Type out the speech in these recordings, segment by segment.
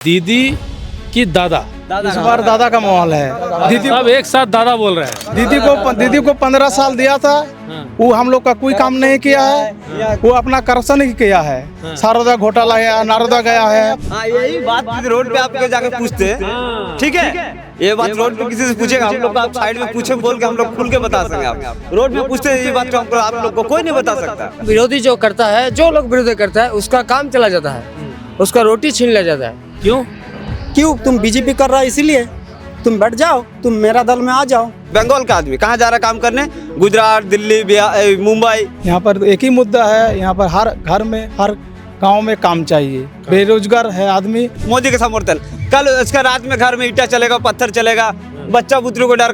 दीदी की दादा, इस बार दादा का माहौल है। दीदी सब एक साथ दादा बोल रहे हैं। दीदी को 15 साल दिया था, वो हम लोग का कोई काम नहीं किया है, वो अपना करप्शन ही किया है। शारदा घोटाला है, नारदा गया है। हाँ, यही बात रोड पे आपको जाके पूछते हैं, ठीक है। ये बात रोड पे किसी से पूछेगा, हम लोग आप साइड में पूछे बोल के हम लोग खुल के बता सकेंगे। आप रोड में पूछते हैं ये बात हमको, आप लोग को कोई नहीं बता सकता। विरोधी जो करता है, जो लोग विरोधी करता है उसका काम चला जाता है, उसका रोटी छीन लिया जाता है। क्यों तुम बीजेपी कर रहा है इसीलिए तुम बैठ जाओ, तुम मेरा दल में आ जाओ। बंगाल का आदमी कहाँ जा रहा है काम करने? गुजरात, दिल्ली, बिहार, मुंबई। यहाँ पर एक ही मुद्दा है, यहाँ पर हर घर में हर गांव में काम चाहिए। बेरोजगार है आदमी। मोदी का समर्थन, कल इसका रात में घर में ईटा चलेगा, पत्थर चलेगा, बच्चा बुतरू को डर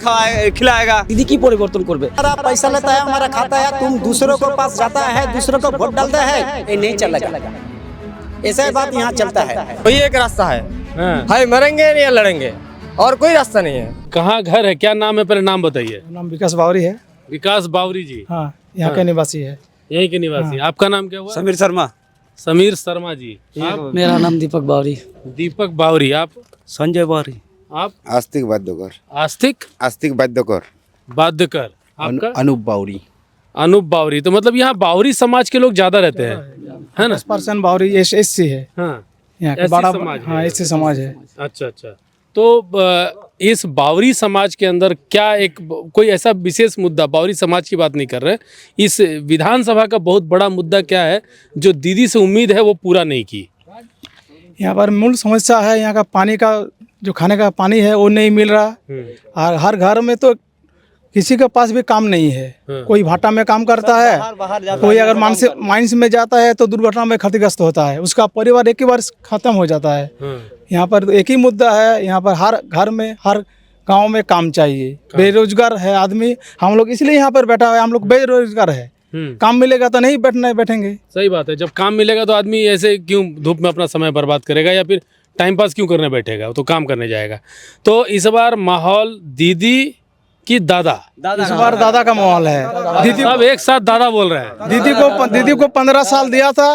खिलाएगा। दीदी की परिवर्तन कर बे। हमारा पैसा लेता है, हमारा खाता है, तुम दूसरों को पास जाता है, दूसरों को वोट डालता है, ये नहीं चलेगा। ऐसा बात यहाँ चलता है। वही एक रास्ता है, हाय मरेंगे या लड़ेंगे, और कोई रास्ता नहीं है। कहाँ घर है, क्या नाम है, पहले नाम बताइए। नाम विकास बावरी है। विकास बावरी जी, हाँ, यहाँ के निवासी है। यहीं के निवासी। आपका नाम क्या हुआ? समीर शर्मा। समीर शर्मा जी। आप? मेरा नाम दीपक बावरी। दीपक बावरी। आप? संजय बावरी। आप? आस्तिक वाद्यकर। आस्तिक वाद्यकर। बादकर। आपका? अनूप बावरी। अनूप बावरी। तो मतलब यहाँ बावरी समाज के लोग ज्यादा रहते हैं, है ना? 10% बावरी एससी है। हाँ, यहाँ के SC बड़ा समाज है। हाँ, एससी समाज है। अच्छा अच्छा। तो इस बावरी समाज के अंदर क्या कोई ऐसा विशेष मुद्दा, बावरी समाज की बात नहीं कर रहे, इस विधानसभा का बहुत बड़ा मुद्दा क्या है जो दीदी से उम्मीद है वो पूरा नहीं की? यहाँ पर मूल समस्या है, यहाँ का पानी का जो खाने का पानी है वो नहीं मिल रहा। और हर घर में तो किसी के पास भी काम नहीं है। कोई भाटा में काम करता है, कोई अगर माइंस में जाता है तो दुर्घटना में क्षतिग्रस्त होता है, उसका परिवार एक ही बार खत्म हो जाता है। यहाँ पर एक ही मुद्दा है, यहाँ पर हर घर में हर गांव में काम चाहिए। बेरोजगार है आदमी, हम लोग इसलिए यहाँ पर बैठा हुआ है, हम लोग बेरोजगार है। काम मिलेगा तो नहीं बैठेंगे। सही बात है, जब काम मिलेगा तो आदमी ऐसे क्यों धूप में अपना समय बर्बाद करेगा, या फिर टाइम पास क्यों करने बैठेगा, वो तो काम करने जाएगा। तो इस बार माहौल दीदी की दादा, इस बार दादा का माहौल है। दीदी सब एक साथ दादा बोल रहे हैं। दीदी को 15 साल दिया था,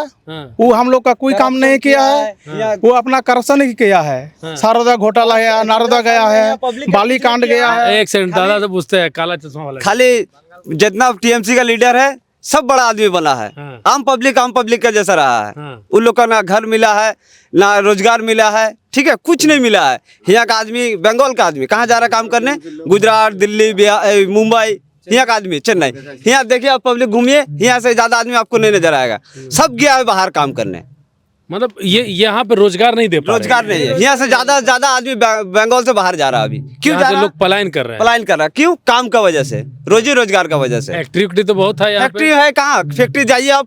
वो हम लोग का कोई काम नहीं किया है, वो अपना करप्शन ही किया है। शारदा घोटाला है, नारदा गया है, बाली कांड गया है। एक सेकंड, दादा से पूछते हैं, काला चश्मा वाला। खाली जितना टीएमसी का लीडर है सब बड़ा आदमी बना है। आम पब्लिक का जैसा रहा है। उन लोग का ना घर मिला है, ना रोजगार मिला है, ठीक है, कुछ नहीं मिला है। यहाँ का आदमी, बंगाल का आदमी कहाँ जा रहा है काम करने? गुजरात, दिल्ली, बिहार, मुंबई। यहाँ का आदमी चेन्नई। यहाँ देखिए आप पब्लिक घूमिए, यहाँ से ज्यादा आदमी आपको नहीं नजर आएगा। सब गया है बाहर काम करने। मतलब ये यहाँ पे रोजगार नहीं दे पा रहे। रोजगार नहीं है। यहाँ से ज्यादा आदमी बंगाल से बाहर जा रहा है। अभी क्यों जा रहा है? लोग पलायन कर रहे हैं। पलायन कर रहा है क्यों? काम का वजह से, रोजी रोजगार का वजह से। फैक्ट्री तो बहुत है यहाँ पे। फैक्ट्री है कहाँ? फैक्ट्री जाइए आप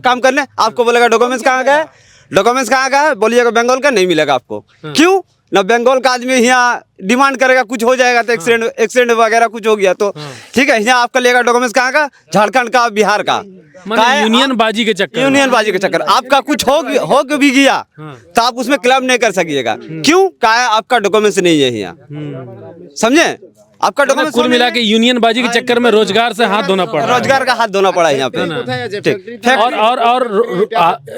काम करने, आपको बोलेगा डॉक्यूमेंट्स कहाँ गए, डॉक्यूमेंट्स कहाँ गए, बोलिएगा बंगाल का, नहीं मिलेगा आपको। क्यों? ना बंगाल का आदमी यहाँ डिमांड करेगा, कुछ हो जाएगा तो एक्सीडेंट वगैरह कुछ हो गया तो ठीक है, यहाँ आपका लेगा डॉक्यूमेंट्स कहाँ का? झारखंड का, बिहार का। यूनियन बाजी के चक्कर, आपका कुछ हो भी गया तो आप उसमें क्लेम नहीं कर सकिएगा। क्यों? क्या है? आपका डॉक्यूमेंट्स नहीं है यहाँ, समझे? आपका डॉक्यूमेंट कुल मिला के यूनियन बाजी के चक्कर में रोजगार से हाथ धोना पड़ा, रोजगार का हाथ धोना पड़ा यहाँ पे। और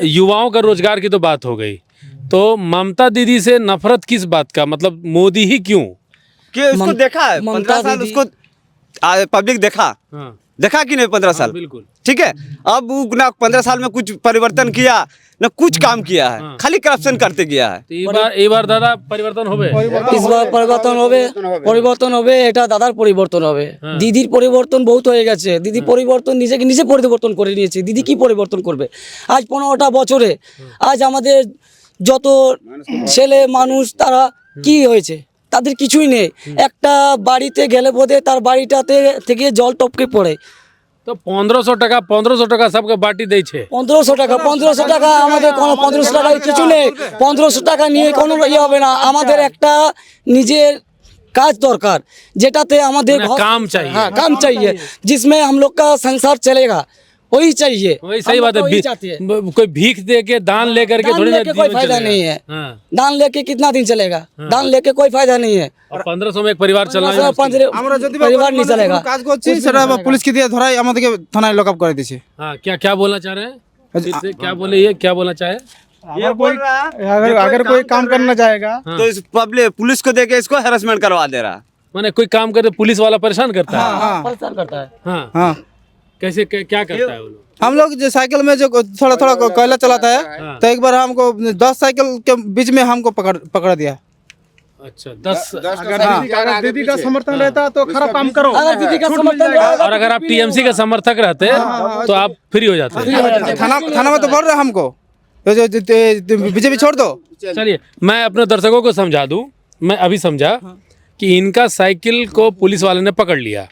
युवाओं का रोजगार की तो बात हो गई, तो ममता दीदी से नफरत किस बात का? मतलब मोदी ही क्यों? कि उसको देखा है 15 साल, उसको पब्लिक देखा कि नहीं 15 साल? बिल्कुल ठीक है। अब ना 15 साल में कुछ परिवर्तन किया, ना कुछ काम किया है, खाली करप्शन करते गया है। এই বার দাদা পরিবর্তন হবে, इसबार পরিবর্তন হবে, এটা দাদার পরিবর্তন হবে। দিদির পরিবর্তন বহুত হয়ে গেছে। দিদি পরিবর্তন নিজে পরিবর্তন করে নিয়েছে। দিদি কি পরিবর্তন করবে? আজ 15টা বছরে আজ আমাদের যত ছেলে মানুষ তারা কি হয়েছে? তাদের কিছুই নেই। একটা বাড়িতে গেলে বোধে তার বাড়িটাতে থেকে জল টপকে পড়ে। তো 1500 টাকা सबके বাটি দিয়েছে। 1500 টাকা আমাদের কোনো 1500 টাকায় কিছু নেই। 1500 টাকা নিয়ে কোনো ইয়ে হবে না। আমাদের একটা নিজের কাজ দরকার, যেটাতে আমাদের काम चाहिए। हाँ, काम चाहिए, जिसमें हम लोग का संसार चलेगा, वही चाहिए। वही सही बात है। कोई भीख दे के, दान लेकर के थोड़ी लेके कोई फायदा नहीं है। दान लेके कितना दिन चलेगा? दान लेके कोई फायदा नहीं है। और 1500 में एक परिवार चलना है, परिवार नहीं चलेगा। কাজ করছি সেটা পুলিশকে দিয়ে ধরাই আমাদেরকে থানায় লকআপ করে দিয়েছে। हाँ, क्या बोलना चाह रहे हैं? क्या बोले, ये क्या बोलना चाहे? ये बोल रहा है अगर कोई काम करना चाहेगा तो इस पब्लिक पुलिस को देके इसको हैरेसमेंट करवा दे रहा। माने कोई काम करे पुलिस वाला परेशान करता है। हाँ परेशान करता है। हाँ हाँ कैसे क्या करता है वो लोग? हम लोग जो साइकिल में जो थोड़ा थोड़ा कोयला चलाता है, तो एक बार हमको 10 साइकिल के बीच में हमको पकड़ दिया। अच्छा 10 अगर दीदी का समर्थन रहता तो खराब काम करो। अगर दीदी का समर्थन रहेगा और अगर आप टीएमसी का समर्थक रहते तो आप फ्री हो जाते। थाना में तो बोल रहे हमको बीजेपी छोड़ दो। चलिए मैं अपने दर्शकों को समझा दूं, मैं अभी समझा कि इनका साइकिल को पुलिस वाले ने पकड़ लिया,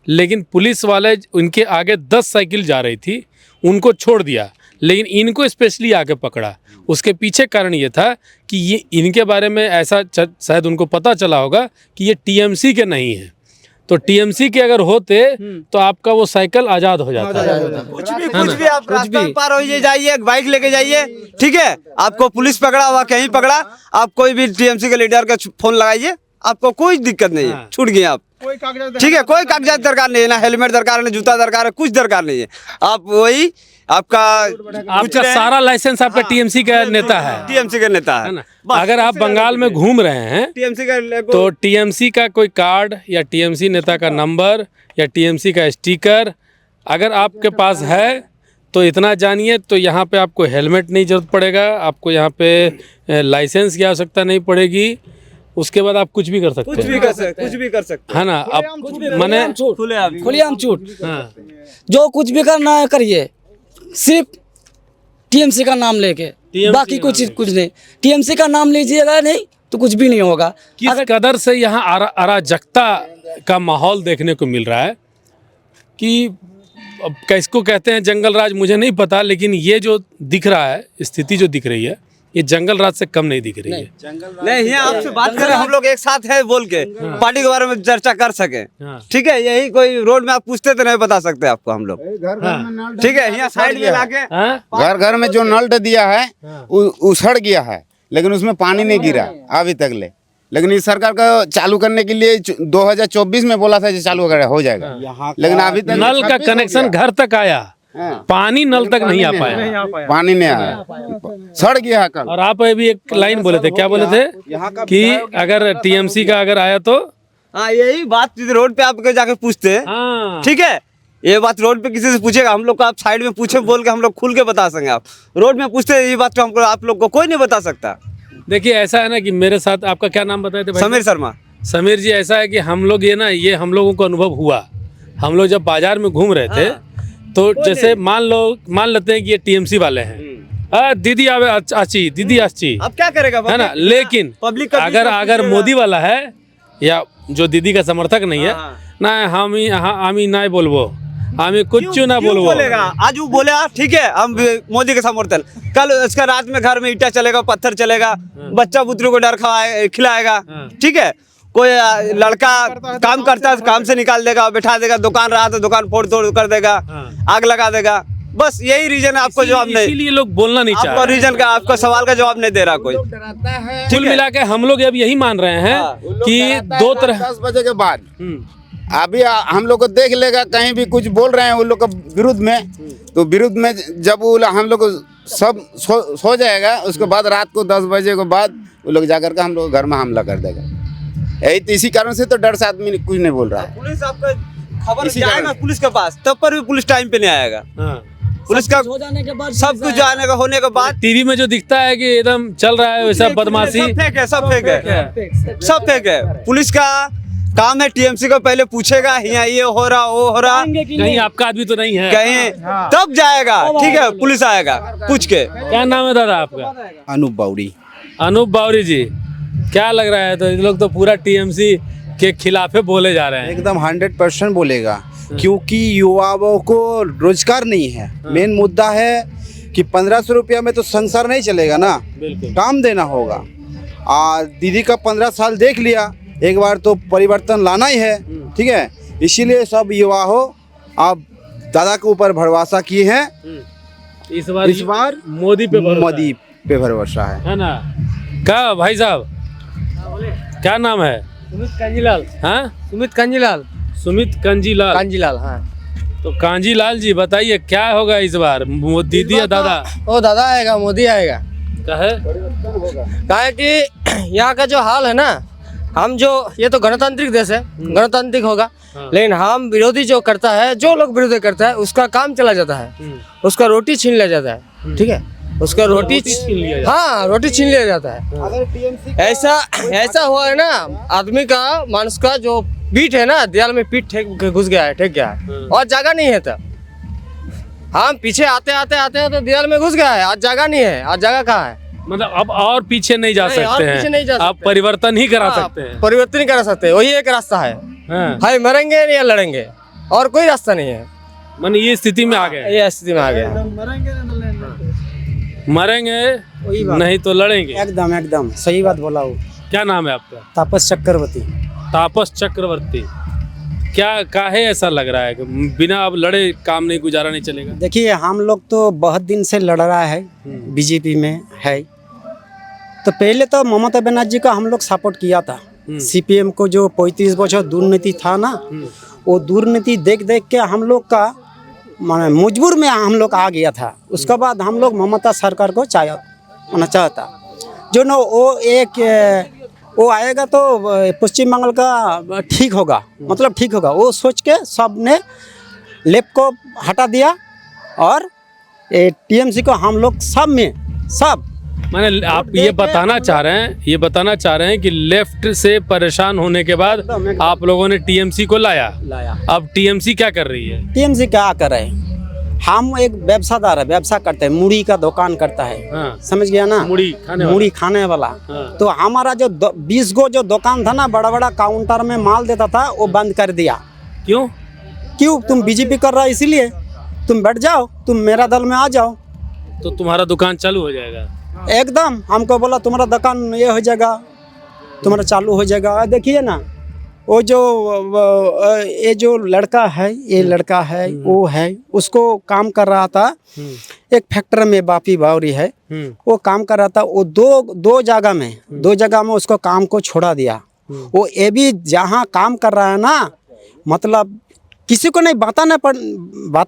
लेकिन पुलिस वाले उनके आगे 10 साइकिल जा रही थी, उनको छोड़ दिया, लेकिन इनको स्पेशली आके पकड़ा। उसके पीछे कारण ये था कि ये इनके बारे में ऐसा शायद उनको पता चला होगा कि ये टीएमसी के नहीं है, तो टीएमसी के अगर होते तो आपका वो साइकिल आज़ाद हो जाता है। कुछ भी आप रास्ता में पार हो जाइए, बाइक लेके जाइए, ठीक है, आपको पुलिस पकड़ा हुआ कहीं पकड़ा, आप कोई भी टीएमसी के लीडर का फोन लगाइए, आपको कोई दिक्कत नहीं है, छूट गए आप, ठीक है। कोई कागजात दरकार नहीं है, ना हेलमेट दरकार है, ना जूता दरकार है, कुछ दरकार नहीं है। आप वही आपका सारा लाइसेंस आपका टीएमसी का नेता है, टीएमसी का नेता है ना। अगर आप बंगाल में घूम रहे हैं टीएमसी का तो टीएमसी का कोई कार्ड या टीएमसी नेता का नंबर या टीएमसी का स्टिकर अगर आपके पास है तो इतना जानिए, तो यहाँ पे आपको हेलमेट नहीं जरूरत पड़ेगा, आपको यहाँ पे लाइसेंस की आवश्यकता नहीं पड़ेगी, उसके बाद आप कुछ भी कर सकते हैं, कुछ भी कर सकते है ना। अब मैंने खुलेआम छूट, हाँ, जो कुछ भी करना है करिए, सिर्फ टीएमसी का नाम लेके, बाकी कुछ नहीं। टीएमसी का नाम लीजिएगा नहीं तो कुछ भी नहीं होगा। किस कदर से यहाँ अराजकता का माहौल देखने को मिल रहा है कि अब किसको कहते हैं जंगल राज मुझे नहीं पता, लेकिन ये जो दिख रहा है स्थिति जो दिख रही है ये जंगल राज से कम नहीं दिख रही है। नहीं, यहाँ आपसे बात करें हम लोग एक साथ है बोल के पार्टी के बारे में चर्चा कर सके, ठीक है। यही कोई रोड में आप पूछते तो नहीं बता सकते आपको हम लोग, ठीक है। यहाँ साइड में लाके घर घर में जो नल दिया है उछड़ गया है, लेकिन उसमें पानी नहीं गिरा अभी तक ले। लेकिन इस सरकार का चालू करने के लिए 2024 में बोला था कि चालू हो जाएगा, लेकिन अभी तक नल का कनेक्शन घर तक आया, पानी नल तक नहीं आ पाया, पानी नहीं आया, सड़ गया है कल। और आप अभी एक लाइन बोले थे, क्या बोले थे कि अगर टीएमसी का अगर आया तो हाँ, यही बात रोड पे आप जाके पूछते, ठीक है। ये बात रोड पे किसी से पूछेगा, हम लोग को आप साइड में पूछे बोल के हम लोग खुल के बता सकेंगे। आप रोड में पूछते ये बात हमको आप लोग को कोई नहीं बता सकता। देखिए ऐसा है ना कि मेरे साथ, आपका क्या नाम बताए थे भाई? समीर शर्मा। समीर जी, ऐसा है कि हम लोग ये हम लोगों को अनुभव हुआ, हम लोग जब बाजार में घूम रहे थे तो जैसे मान लेते हैं कि ये टीएमसी वाले हैं, दीदी आवे आची, दीदी आची, अब क्या करेगा है ना। लेकिन पब्लिक अगर मोदी वाला है या जो दीदी का समर्थक नहीं है ना, हम ही ना बोलबो, हमें कुछ ना बोलबो बोलेगा। आज वो बोले ठीक है हम मोदी के समर्थन, कल उसका रात में घर में ईटा चलेगा, पत्थर चलेगा, बच्चा बुतरू को डर खिलाएगा, ठीक है। कोई लड़का काम करता है काम से निकाल देगा, बैठा देगा, दुकान रहा तो दुकान फोड़ तोड़ कर देगा, आग लगा देगा। बस यही रीजन है, आपको जवाब नहीं, इसीलिए लोग बोलना नहीं चाह आपको रीजन का, आपका सवाल का जवाब नहीं दे रहा कोई। कुल मिला के हम लोग अब यही मान रहे हैं कि दो तरह 10 बजे के बाद अभी हम लोग को देख लेगा, कहीं भी कुछ बोल रहे हैं उन लोग के विरुद्ध में, तो विरुद्ध में जब वो हम लोग सब सो जाएगा, उसके बाद रात को 10 बजे के बाद वो लोग जाकर के हम लोग घर में हमला कर देगा। यही तो इसी कारण से तो डर से आदमी कुछ नहीं बोल रहा है। पुलिस आपका खबर जाएगा पुलिस के पास, तब पर भी पुलिस टाइम पे नहीं आएगा। पुलिस का हो जाने के बाद सब कुछ जाने का होने के बाद टीवी में जो दिखता है कि एकदम चल रहा है वैसा बदमाशी, सब फेक है, सब फेक है, सब फेक है। पुलिस का काम है टीएमसी को पहले पूछेगा यहाँ ये हो रहा वो हो रहा, कहीं आपका आदमी तो नहीं है, कहीं तब जाएगा, ठीक है। पुलिस आएगा पूछ के। क्या नाम है दादा आपका? अनूप बावड़ी। अनूप बावरी जी, क्या लग रहा है? तो ये लोग तो पूरा टीएमसी के खिलाफ बोले जा रहे हैं। एकदम 100% बोलेगा, क्योंकि युवाओं को रोजगार नहीं है। मेन मुद्दा है कि 1500 रुपया में तो संसार नहीं चलेगा ना, काम देना होगा। दीदी का 15 साल देख लिया, एक बार तो परिवर्तन लाना ही है, ठीक है। इसीलिए सब युवा हो, आप दादा के ऊपर भरोसा किए हैं। इस बार मोदी पे भरोसा है ना। क्या भाई साहब, क्या नाम है? सुमित कांजीलाल। हाँ, सुमित कांजीलाल। सुमित कांजीलाल। कांजीलाल, हाँ। तो कांजीलाल जी बताइए क्या होगा इस बार, दीदी या दादा? ओ दादा आएगा, मोदी आएगा। क्या है? क्या है कि यहाँ का जो हाल है ना, हम जो, ये तो गणतांत्रिक देश है, गणतांत्रिक होगा, लेकिन हम विरोधी जो करता है, जो लोग विरोधी करता है उसका काम चला जाता है, उसका रोटी छीन लिया जाता है, ठीक है, उसका रोटी छीन लिया जाता हाँ रोटी छीन लिया जाता है। ऐसा हुआ है ना, आदमी का मानुष का जो पीठ है ना, दीवार में पीठ घुस गया है, ठेक गया है और जगह नहीं है। तब हम पीछे आते हैं तो दीवार में घुस गया है, आज जगह नहीं है, आज जगह कहाँ है? मतलब अब और पीछे नहीं जा नहीं, और सकते पीछे नहीं जा हैं, आप सकते। परिवर्तन ही करा हाँ, सकते हैं। परिवर्तन नहीं करा सकते, वही एक रास्ता है, हाँ। हाय मरेंगे या लड़ेंगे, और कोई रास्ता नहीं है। मन ये स्थिति में आ गए, ये स्थिति में आ गया। मरेंगे नहीं तो लड़ेंगे। एकदम एकदम सही बात बोला वो। क्या नाम है आपका? तापस चक्रवर्ती। तापस चक्रवर्ती, क्या काहे ऐसा लग रहा है कि बिना अब लड़े काम नहीं, गुजारा नहीं चलेगा? देखिए हम लोग तो बहुत दिन से लड़ रहा है, बीजेपी में है। तो पहले तो ममता बनर्जी का हम लोग सपोर्ट किया था। सीपीएम को जो 35 बछर दुर्नीति था ना, वो दुर्नीति देख देख के हम लोग का माने मजबूर में हम लोग आ गया था। उसके बाद हम लोग ममता सरकार को चाहता जो न वो आएगा तो पश्चिम बंगाल का ठीक होगा, मतलब ठीक होगा, वो सोच के सब ने लेफ्ट को हटा दिया और टीएमसी को हम लोग सब माने आप ये बताना चाह रहे हैं कि लेफ्ट से परेशान होने के बाद आप लोगों ने टीएमसी को लाया। अब टीएमसी क्या कर रही है? टीएमसी क्या कर रहे हैं? हम एक व्यवसादार है, व्यवसाय करते हैं, मुड़ी का दुकान करता है। हाँ। समझ गया ना, मुड़ी खाने वाला। हाँ। तो हमारा जो 20 गो जो दुकान था ना, बड़ा बड़ा काउंटर में माल देता था, वो बंद कर दिया। क्यों? तुम बीजेपी कर रहा है इसीलिए। तुम बैठ जाओ, तुम मेरा दल में आ जाओ तो तुम्हारा दुकान चालू हो जाएगा। एकदम हमको बोला तुम्हारा दुकान ये हो जाएगा, तुम्हारा चालू हो जाएगा। देखिए ना, वो जो ये जो लड़का है, ये लड़का है, वो है, उसको काम कर रहा था एक फैक्ट्री में, बापी बावरी है, वो काम कर रहा था। वो दो जगह में उसको काम को छोड़ा दिया। वो ये भी जहाँ काम कर रहा है ना, मतलब किसी को नहीं बता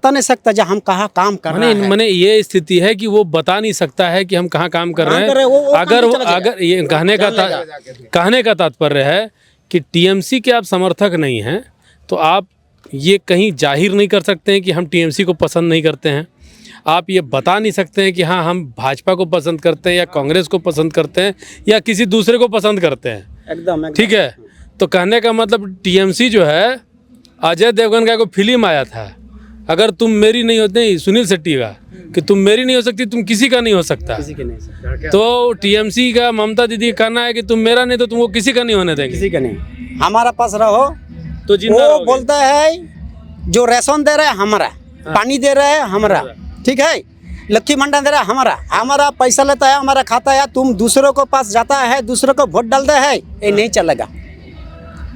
नहीं सकता जो हम कहाँ काम कर रहे हैं। मैंने ये स्थिति है कि वो बता नहीं सकता है कि हम कहाँ काम कर रहे हैं। अगर ये कहने का तात्पर्य है कि टीएमसी के आप समर्थक नहीं हैं, तो आप ये कहीं जाहिर नहीं कर सकते हैं कि हम टीएमसी को पसंद नहीं करते हैं। आप ये बता नहीं सकते हैं कि हाँ हम भाजपा को पसंद करते हैं या कांग्रेस को पसंद करते हैं या किसी दूसरे को पसंद करते हैं। एकदम ठीक है। तो कहने का मतलब टीएमसी जो है, अजय देवगन का कोई फिल्म आया था, अगर तुम मेरी नहीं होते, सुनील शेट्टी का, कि तुम मेरी नहीं हो सकती, तुम किसी का नहीं हो सकता। तो टीएमसी का ममता दीदी का कहना है कि तुम मेरा नहीं तो तुमको किसी का नहीं होने देंगे। किसी का नहीं, हमारा पास रहो तो जिंदा वो रहोगे। बोलता है जो रेशन दे रहा है हमारा, पानी दे रहा है हमारा, ठीक है, लक्की भंडार दे रहा है हमारा पैसा लेता है, हमारा खाता है। तुम दूसरों को पास जाता है, दूसरों को वोट डालता है, ये नहीं चलेगा।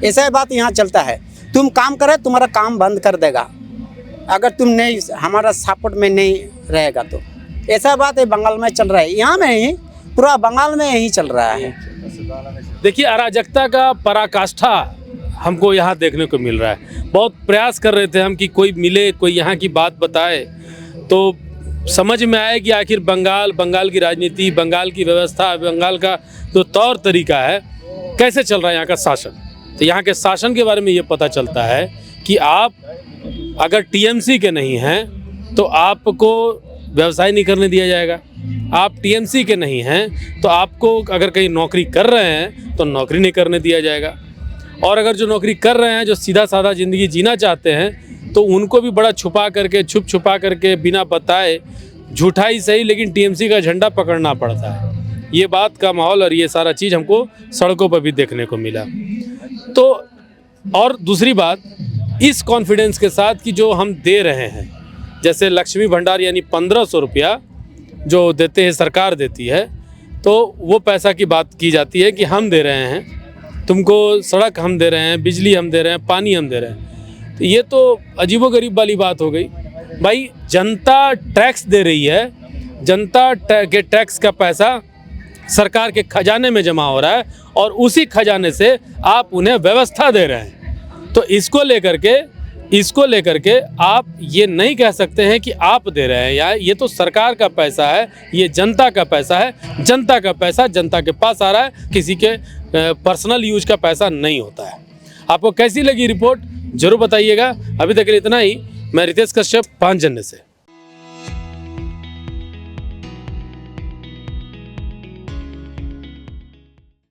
ऐसा बात यहाँ चलता है। तुम काम करे, तुम्हारा काम बंद कर देगा अगर तुम नहीं हमारा सपोर्ट में नहीं रहेगा तो। ऐसा बात है बंगाल में चल रहा है, यहाँ में ही, पूरा बंगाल में यही चल रहा है। देखिए, अराजकता का पराकाष्ठा हमको यहाँ देखने को मिल रहा है। बहुत प्रयास कर रहे थे हम कि कोई मिले, कोई यहाँ की बात बताए, तो समझ में आया कि आखिर बंगाल की राजनीति, बंगाल की व्यवस्था, बंगाल का जो तौर तरीका है, कैसे चल रहा है यहाँ का शासन। तो यहाँ के शासन के बारे में ये पता चलता है कि आप अगर टीएमसी के नहीं हैं तो आपको व्यवसाय नहीं करने दिया जाएगा। आप टीएमसी के नहीं हैं तो आपको अगर कहीं नौकरी कर रहे हैं तो नौकरी नहीं करने दिया जाएगा। और अगर जो नौकरी कर रहे हैं, जो सीधा साधा ज़िंदगी जीना चाहते हैं, तो उनको भी बड़ा छुपा करके बिना बताए, झूठा ही सही लेकिन टीएमसी का झंडा पकड़ना पड़ता है। ये बात का माहौल और ये सारा चीज़ हमको सड़कों पर भी देखने को मिला। तो और दूसरी बात, इस कॉन्फिडेंस के साथ कि जो हम दे रहे हैं, जैसे लक्ष्मी भंडार यानी 1500 रुपया जो देते हैं, सरकार देती है, तो वो पैसा की बात की जाती है कि हम दे रहे हैं तुमको, सड़क हम दे रहे हैं, बिजली हम दे रहे हैं, पानी हम दे रहे हैं। तो ये तो अजीबोगरीब वाली बात हो गई। भाई, जनता टैक्स दे रही है, जनता के टैक्स का पैसा सरकार के खजाने में जमा हो रहा है और उसी खजाने से आप उन्हें व्यवस्था दे रहे हैं। तो इसको लेकर के इसको लेकर के आप ये नहीं कह सकते हैं कि आप दे रहे हैं, या ये तो सरकार का पैसा है, ये जनता का पैसा है, जनता का पैसा जनता के पास आ रहा है, किसी के पर्सनल यूज का पैसा नहीं होता है। आपको कैसी लगी रिपोर्ट जरूर बताइएगा। अभी तक के लिए इतना ही। मैं रितेश कश्यप, 5 जनवरी से।